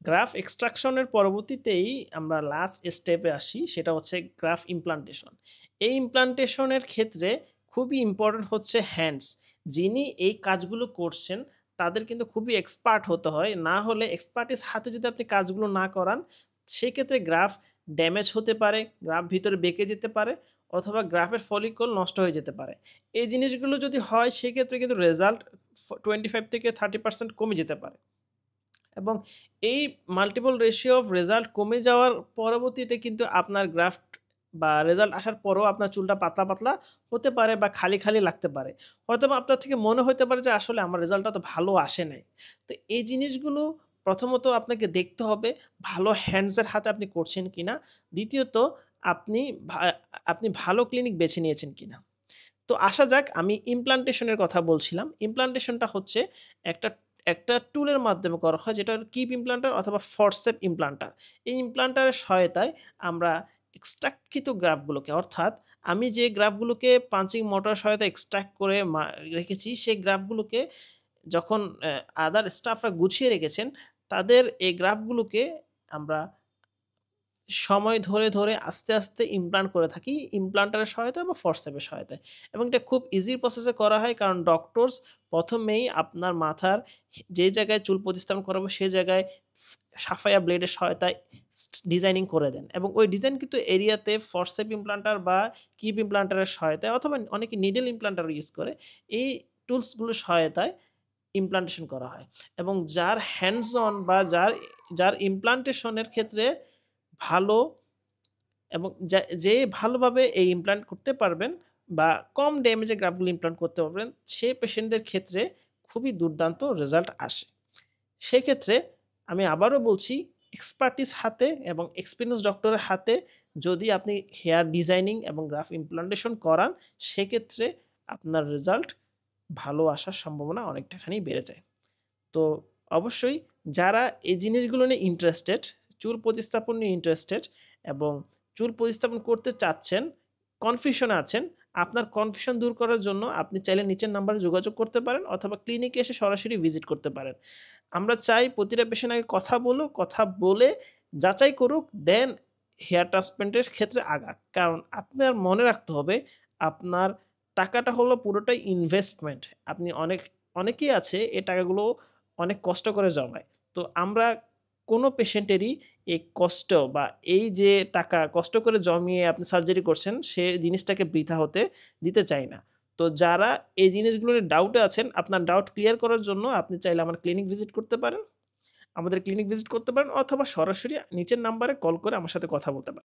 Graph এক্সট্রাকশনের পরবর্তীতেই আমরা last স্টেপে আসি, সেটা হচ্ছে গ্রাফ ইমপ্লান্টেশন। এই ইমপ্লান্টেশনের ক্ষেত্রে খুবই ইম্পোর্টেন্ট হচ্ছে হ্যান্ডস। যিনি এই কাজগুলো করছেন তাদের কিন্তু খুবই এক্সপার্ট হতে হয়। না হলে এক্সপার্টিস হাতে যদি আপনি কাজগুলো না করান, সেক্ষেত্রে গ্রাফ ড্যামেজ হতে পারে, গ্রাফ ভিতরে বেঁকে যেতে পারে অথবা গ্রাফের ফলিকল নষ্ট হয়ে যেতে পারে। এই জিনিসগুলো যদি হয় সেক্ষেত্রে কিন্তু রেজাল্ট 25 থেকে 30% কমে যেতে পারে। এবং এই মাল্টিপল রেশিও অফ রেজাল্ট কমে যাওয়ার পরবর্তীতে কিন্তু আপনার গ্রাফট বা রেজাল্ট আসার পরেও আপনার চুলটা পাতলা, পাতলা হতে পারে বা খালি, খালি লাগতে পারে। হয়তোবা আপনার থেকে মনে হইতে পারে যে আসলে আমার রেজাল্টটা তো ভালো আসে নাই। তো এই জিনিসগুলো প্রথমত আপনাকে দেখতে হবে ভালো হ্যান্ডস এর হাতে আপনি করছেন কিনা। দ্বিতীয়ত আপনি ভা আপনি ভালো ক্লিনিক বেছে নিয়েছেন কিনা। তো আসা যাক, আমি ইমপ্লান্টেশন এর কথা বলছিলাম। ইমপ্লান্টেশনটা হচ্ছে একটা একটা টুলের মাধ্যমে করা হয় যেটা কিপ ইমপ্লান্টার অথবা ফরসেপ ইমপ্লান্টার। এই ইমপ্লান্টারের সহায়তায় আমরা এক্সট্রাক্টকৃত গ্রাফগুলোকে, অর্থাৎ আমি যে গ্রাফগুলোকে পাঞ্চিং মোটর সহায়তায় এক্সট্রাক্ট করে রেখেছি সেই গ্রাফগুলোকে যখন আদার স্টাফরা গুছিয়ে রেখেছেন, তাদের এই গ্রাফগুলোকে আমরা সময় ধরে, ধরে আস্তে, আস্তে ইমপ্লান্ট করে থাকি ইমপ্লান্টারের সহায়তায় বা ফরসেপের সহায়তায়। এবং এটা খুব ইজি প্রসেসে করা হয়, কারণ ডক্টরস ১ম এই আপনার মাথার যে জায়গায় চুল প্রতিস্থাপন করাবো সে জায়গায় সাফায়া ব্লেডের সহায়তায় ডিজাইনিং করে দেন। এবং ওই ডিজাইন কিন্তু এরিয়াতে ফরসেপ ইমপ্লান্টার বা কিপ ইমপ্লান্টারের সহায়তায় অথবা অনেকে নিডল ইমপ্লান্টারও ইউজ করে। এই টুলসগুলোর সহায়তায় ইমপ্লান্টেশন করা হয়। এবং যার হ্যান্ডস অন বা যার ইমপ্লান্টেশন এর ক্ষেত্রে ভালো এবং যে ভালোভাবে এই ইমপ্লান্ট করতে পারবেন বা কম ড্যামেজে গ্রাফগুলো ইমপ্লান্ট করতে পারবেন, সে পেশেন্টদের ক্ষেত্রে খুবই দুর্দান্ত রেজাল্ট আসে। সেক্ষেত্রে আমি আবারও বলছি, এক্সপার্টিস হাতে এবং এক্সপেরিয়েন্স ডক্টরের হাতে যদি আপনি হেয়ার ডিজাইনিং এবং গ্রাফ ইমপ্লান্টেশন করান, সেক্ষেত্রে আপনার রেজাল্ট ভালো আসার সম্ভাবনা অনেকটাখানি বেড়ে যায়। তো অবশ্যই যারা এই জিনিসগুলো নিয়ে ইন্টারেস্টেড, চুল প্রতিস্থাপন নিয়ে ইন্টারেস্টেড এবং চুল প্রতিস্থাপন করতে চাচ্ছেন, কনফিউশনে আছেন, আপনার কনফিউশন দূর করার জন্য আপনি চাইলে নিচের নাম্বারে যোগাযোগ করতে পারেন অথবা ক্লিনিকে এসে সরাসরি ভিজিট করতে পারেন। আমরা চাই প্রতিটা পেশেন্ট আগে কথা বলুক, কথা বলে যাচাই করুক, দেন হেয়ার ট্রান্সপ্লান্টের ক্ষেত্রে আগাক। কারণ আপনার মনে রাখতে হবে আপনার টাকাটা হলো পুরোটাই ইনভেস্টমেন্ট। আপনি অনেকেই আছে এই টাকাগুলো অনেক কষ্ট করে জমায়। তো আমরা কোনো পেশেন্টেরই এই কষ্ট বা এই যে টাকা কষ্ট করে জমিয়ে আপনি সার্জারি করছেন, সে জিনিসটাকে বৃথা হতে দিতে চাই না। তো যারা এই জিনিসগুলো নিয়ে ডাউটে আছেন, আপনার ডাউট ক্লিয়ার করার জন্য আপনি চাইলে আমার ক্লিনিক ভিজিট করতে পারেন। আমাদের ক্লিনিক ভিজিট করতে পারেন অথবা সরাসরি নিচের নাম্বারে কল করে আমার সাথে কথা বলতে পারেন।